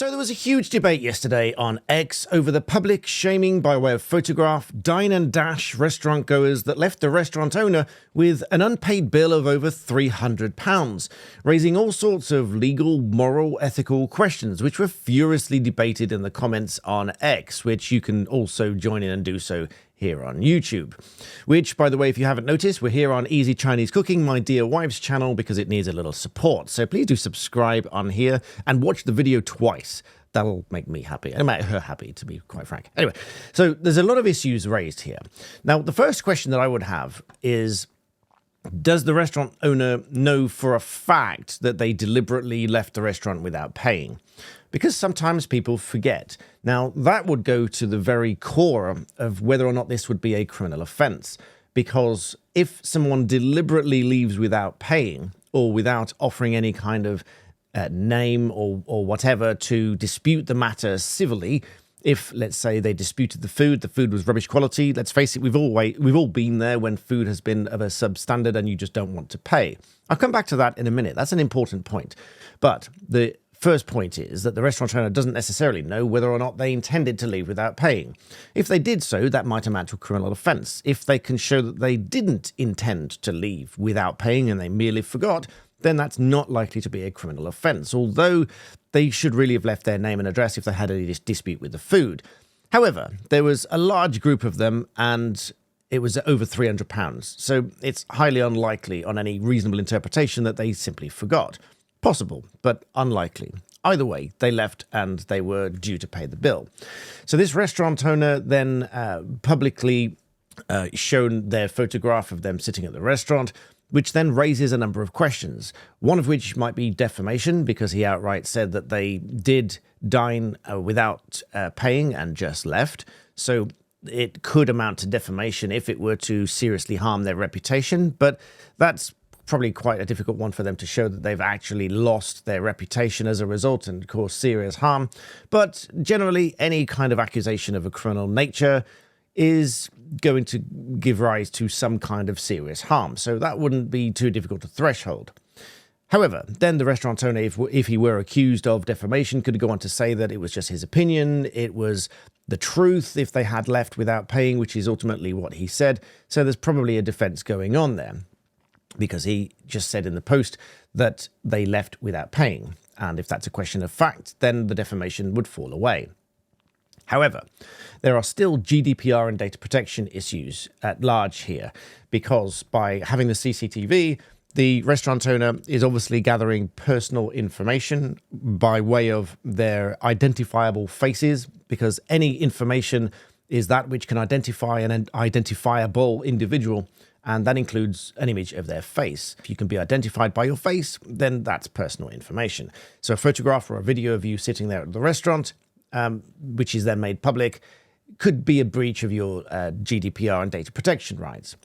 So there was a huge debate yesterday on X over the public shaming by way of photograph, dine and dash restaurant goers that left the restaurant owner with an unpaid bill of over £300, raising all sorts of legal, moral, ethical questions, which were furiously debated in the comments on X, which you can also join in and do so here on YouTube. Which, by the way, if you haven't noticed, we're here on Easy Chinese Cooking, my dear wife's channel, because it needs a little support. So please do subscribe on here and watch the video twice. That'll make me happy. It'll make her happy, to be quite frank. Anyway, so there's a lot of issues raised here. Now, the first question that I would have is, does the restaurant owner know for a fact that they deliberately left the restaurant without paying? Because sometimes people forget. Now, that would go to the very core of whether or not this would be a criminal offence. Because if someone deliberately leaves without paying or without offering any kind of name or whatever to dispute the matter civilly, if, let's say, they disputed the food was rubbish quality, let's face it, we've all been there when food has been of a substandard and you just don't want to pay. I'll come back to that in a minute. That's an important point. But the first point is that the restaurant owner doesn't necessarily know whether or not they intended to leave without paying. If they did so, that might amount to a criminal offence. If they can show that they didn't intend to leave without paying and they merely forgot, then that's not likely to be a criminal offence, although they should really have left their name and address if they had a dispute with the food. However, there was a large group of them and it was over £300, so it's highly unlikely on any reasonable interpretation that they simply forgot. Possible, but unlikely. Either way, they left and they were due to pay the bill. So this restaurant owner then publicly shown their photograph of them sitting at the restaurant, which then raises a number of questions. One of which might be defamation, because he outright said that they did dine without paying and just left. So it could amount to defamation if it were to seriously harm their reputation, but that's probably quite a difficult one for them to show that they've actually lost their reputation as a result and cause serious harm. But generally, any kind of accusation of a criminal nature is going to give rise to some kind of serious harm. So that wouldn't be too difficult a threshold. However, then the restaurant owner, if he were accused of defamation, could go on to say that it was just his opinion, it was the truth if they had left without paying, which is ultimately what he said. So there's probably a defence going on there, because he just said in the post that they left without paying. And if that's a question of fact, then the defamation would fall away. However, there are still GDPR and data protection issues at large here, because by having the CCTV, the restaurant owner is obviously gathering personal information by way of their identifiable faces, because any information is that which can identify an identifiable individual, and that includes an image of their face. If you can be identified by your face, then that's personal information. So a photograph or a video of you sitting there at the restaurant, which is then made public, could be a breach of your GDPR and data protection rights.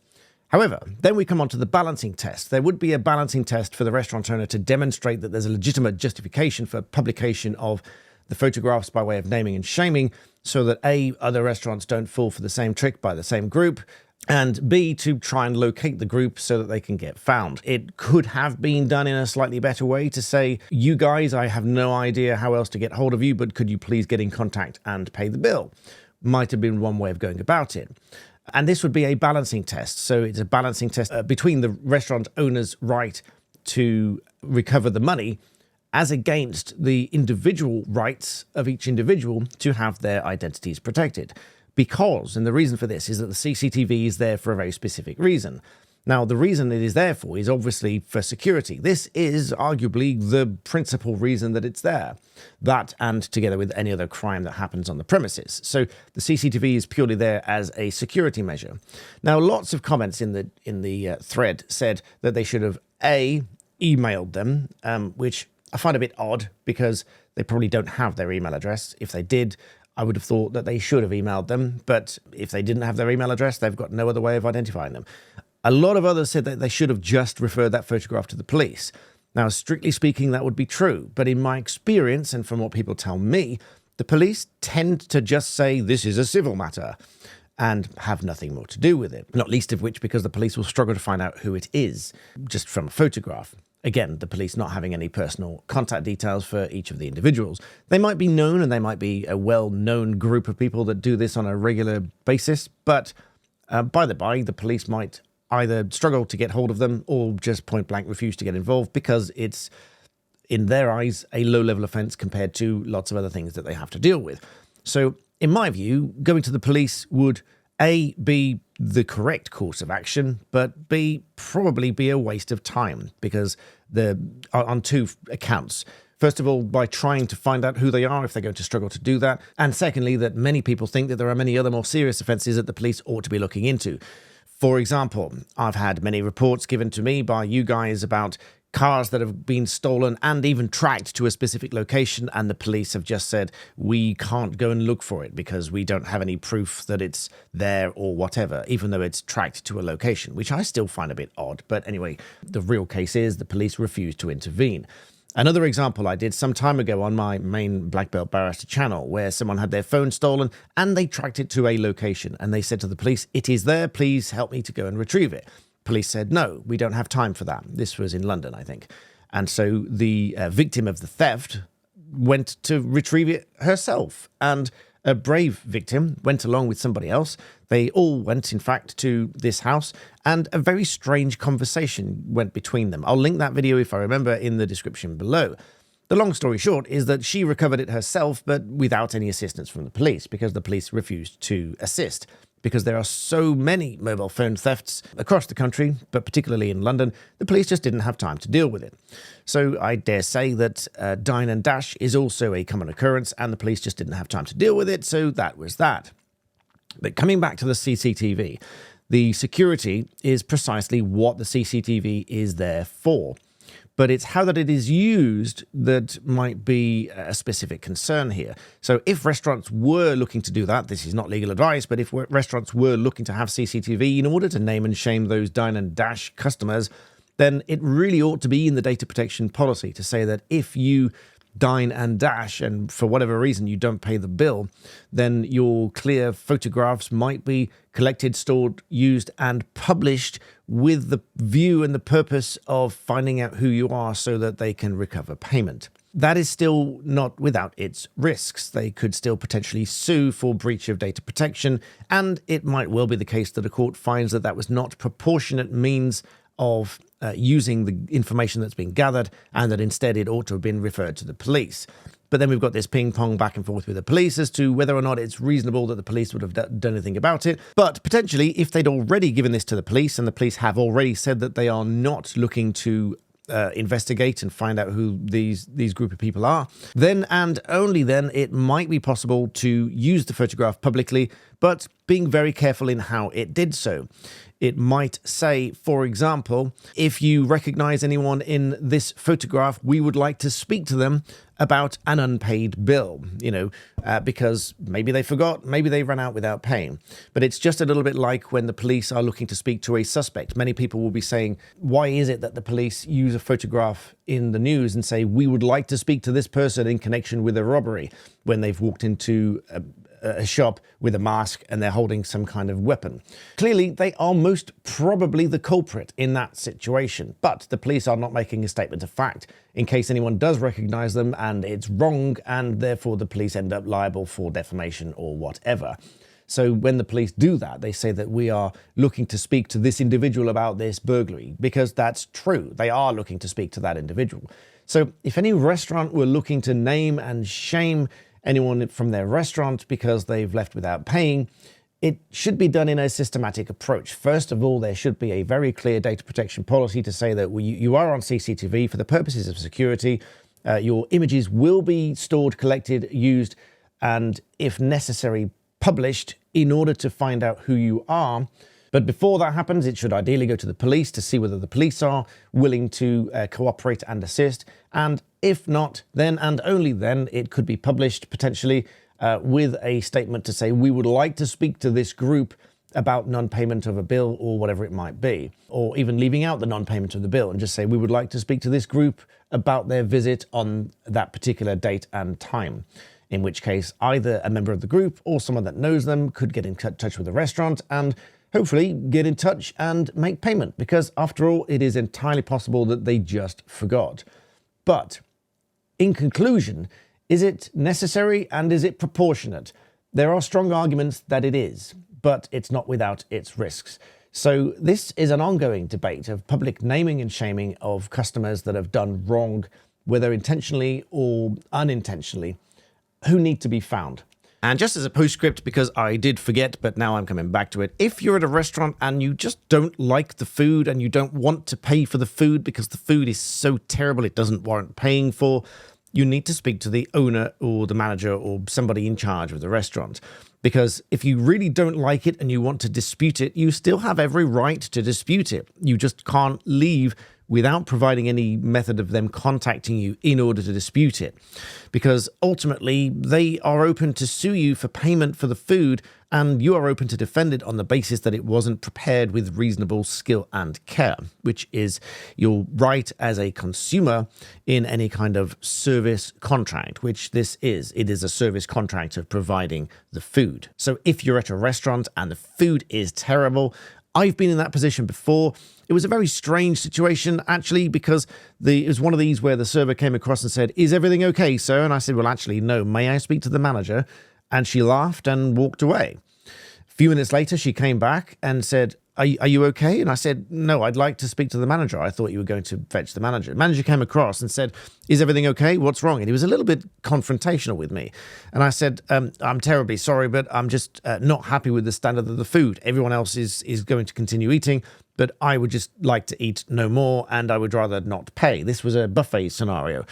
However, then we come on to the balancing test. There would be a balancing test for the restaurant owner to demonstrate that there's a legitimate justification for publication of the photographs by way of naming and shaming, so that A, other restaurants don't fall for the same trick by the same group, and B, to try and locate the group so that they can get found. It could have been done in a slightly better way to say, you guys, I have no idea how else to get hold of you, but could you please get in contact and pay the bill? Might have been one way of going about it. And this would be a balancing test. So it's a balancing test between the restaurant owner's right to recover the money as against the individual rights of each individual to have their identities protected. Because, and the reason for this is that the CCTV is there for a very specific reason. Now, the reason it is there for is obviously for security. This is arguably the principal reason that it's there. That, and together with any other crime that happens on the premises. So the CCTV is purely there as a security measure. Now, lots of comments in the thread said that they should have A, emailed them, which I find a bit odd because they probably don't have their email address. If they did, I would have thought that they should have emailed them, but if they didn't have their email address, they've got no other way of identifying them. A lot of others said that they should have just referred that photograph to the police. Now, strictly speaking, that would be true, but in my experience, and from what people tell me, the police tend to just say this is a civil matter and have nothing more to do with it, not least of which because the police will struggle to find out who it is just from a photograph. Again, the police not having any personal contact details for each of the individuals. They might be known, and they might be a well-known group of people that do this on a regular basis, but by the by, the police might either struggle to get hold of them or just point-blank refuse to get involved because it's, in their eyes, a low-level offence compared to lots of other things that they have to deal with. So, in my view, going to the police would A, be the correct course of action, but B, probably be a waste of time because on two accounts. First of all, by trying to find out who they are if they're going to struggle to do that. And secondly, that many people think that there are many other more serious offences that the police ought to be looking into. For example, I've had many reports given to me by you guys about cars that have been stolen and even tracked to a specific location, and the police have just said, we can't go and look for it because we don't have any proof that it's there or whatever, even though it's tracked to a location, which I still find a bit odd. But anyway, the real case is the police refused to intervene. Another example I did some time ago on my main Black Belt Barrister channel, where someone had their phone stolen and they tracked it to a location and they said to the police, it is there, please help me to go and retrieve it. Police said, no, we don't have time for that. This was in London, I think. And so the victim of the theft went to retrieve it herself. And a brave victim went along with somebody else. They all went, in fact, to this house, and a very strange conversation went between them. I'll link that video, if I remember, in the description below. The long story short is that she recovered it herself, but without any assistance from the police, because the police refused to assist. Because there are so many mobile phone thefts across the country, but particularly in London, the police just didn't have time to deal with it. So I dare say that dine and dash is also a common occurrence, and the police just didn't have time to deal with it, so that was that. But coming back to the CCTV, the security is precisely what the CCTV is there for. But it's how that it is used that might be a specific concern here. So if restaurants were looking to do that, this is not legal advice, but if restaurants were looking to have CCTV in order to name and shame those dine and dash customers, then it really ought to be in the data protection policy to say that if you dine and dash and for whatever reason you don't pay the bill, then your clear photographs might be collected, stored, used and published with the view and the purpose of finding out who you are so that they can recover payment. That is still not without its risks. They could still potentially sue for breach of data protection, and it might well be the case that a court finds that that was not proportionate means of using the information that's been gathered, and that instead it ought to have been referred to the police. But then we've got this ping-pong back and forth with the police as to whether or not it's reasonable that the police would have done anything about it. But potentially, if they'd already given this to the police, and the police have already said that they are not looking to investigate and find out who these group of people are, then and only then it might be possible to use the photograph publicly, but being very careful in how it did so. It might say, for example, if you recognize anyone in this photograph, we would like to speak to them about an unpaid bill, because maybe they forgot, maybe they ran out without paying. But it's just a little bit like when the police are looking to speak to a suspect. Many people will be saying, why is it that the police use a photograph in the news and say, we would like to speak to this person in connection with a robbery, when they've walked into a shop with a mask and they're holding some kind of weapon. Clearly, they are most probably the culprit in that situation, but the police are not making a statement of fact in case anyone does recognize them and it's wrong, and therefore the police end up liable for defamation or whatever. So when the police do that, they say that we are looking to speak to this individual about this burglary, because that's true. They are looking to speak to that individual. So if any restaurant were looking to name and shame anyone from their restaurant because they've left without paying, it should be done in a systematic approach. First of all, there should be a very clear data protection policy to say that you are on CCTV for the purposes of security. Your images will be stored, collected, used, and if necessary, published in order to find out who you are. But before that happens, it should ideally go to the police to see whether the police are willing to cooperate and assist. And if not, then and only then, it could be published potentially with a statement to say, we would like to speak to this group about non-payment of a bill or whatever it might be. Or even leaving out the non-payment of the bill and just say, we would like to speak to this group about their visit on that particular date and time. In which case, either a member of the group or someone that knows them could get in touch with the restaurant and hopefully get in touch and make payment, because after all, it is entirely possible that they just forgot. But in conclusion, is it necessary and is it proportionate? There are strong arguments that it is, but it's not without its risks. So this is an ongoing debate of public naming and shaming of customers that have done wrong, whether intentionally or unintentionally, who need to be found. And just as a postscript, because I did forget, but now I'm coming back to it, if you're at a restaurant and you just don't like the food and you don't want to pay for the food because the food is so terrible it doesn't warrant paying for, you need to speak to the owner or the manager or somebody in charge of the restaurant. Because if you really don't like it and you want to dispute it, you still have every right to dispute it. You just can't leave without providing any method of them contacting you in order to dispute it. Because ultimately, they are open to sue you for payment for the food, and you are open to defend it on the basis that it wasn't prepared with reasonable skill and care, which is your right as a consumer in any kind of service contract, which this is. It is a service contract of providing the food. So if you're at a restaurant and the food is terrible, I've been in that position before. It was a very strange situation, actually, because it was one of these where the server came across and said, "Is everything okay, sir?" And I said, "Well, actually, no. May I speak to the manager?" And she laughed and walked away. A few minutes later, she came back and said, Are you okay? And I said, "No, I'd like to speak to the manager. I thought you were going to fetch the manager." The manager came across and said, "Is everything okay? What's wrong?" And he was a little bit confrontational with me. And I said, "I'm terribly sorry, but I'm just not happy with the standard of the food. Everyone else is going to continue eating, but I would just like to eat no more, and I would rather not pay." This was a buffet scenario.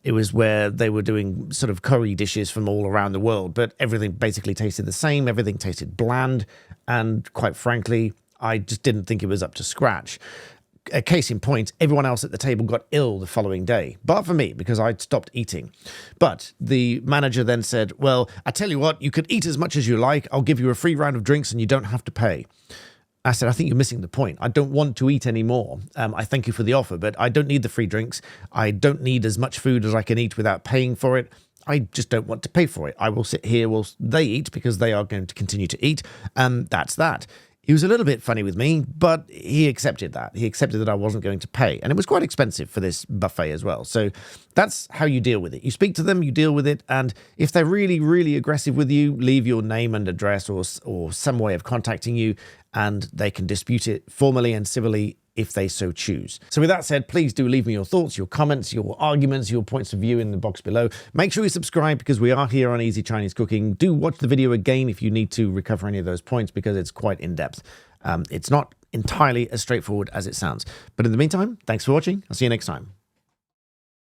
It was where they were doing sort of curry dishes from all around the world, but everything basically tasted the same. Everything tasted bland, and quite frankly, I just didn't think it was up to scratch. A case in point, everyone else at the table got ill the following day, bar for me, because I'd stopped eating. But the manager then said, "Well, I tell you what, you can eat as much as you like. I'll give you a free round of drinks and you don't have to pay." I said, "I think you're missing the point. I don't want to eat anymore. I thank you for the offer, but I don't need the free drinks. I don't need as much food as I can eat without paying for it. I just don't want to pay for it. I will sit here whilst they eat because they are going to continue to eat. And that's that." He was a little bit funny with me, but he accepted that. He accepted that I wasn't going to pay. And it was quite expensive for this buffet as well. So that's how you deal with it. You speak to them, you deal with it. And if they're really, really aggressive with you, leave your name and address or some way of contacting you, and they can dispute it formally and civilly if they so choose. So with that said, please do leave me your thoughts, your comments, your arguments, your points of view in the box below. Make sure you subscribe because we are here on Easy Chinese Cooking. Do watch the video again if you need to recover any of those points because it's quite in-depth. It's not entirely as straightforward as it sounds. But in the meantime, thanks for watching. I'll see you next time.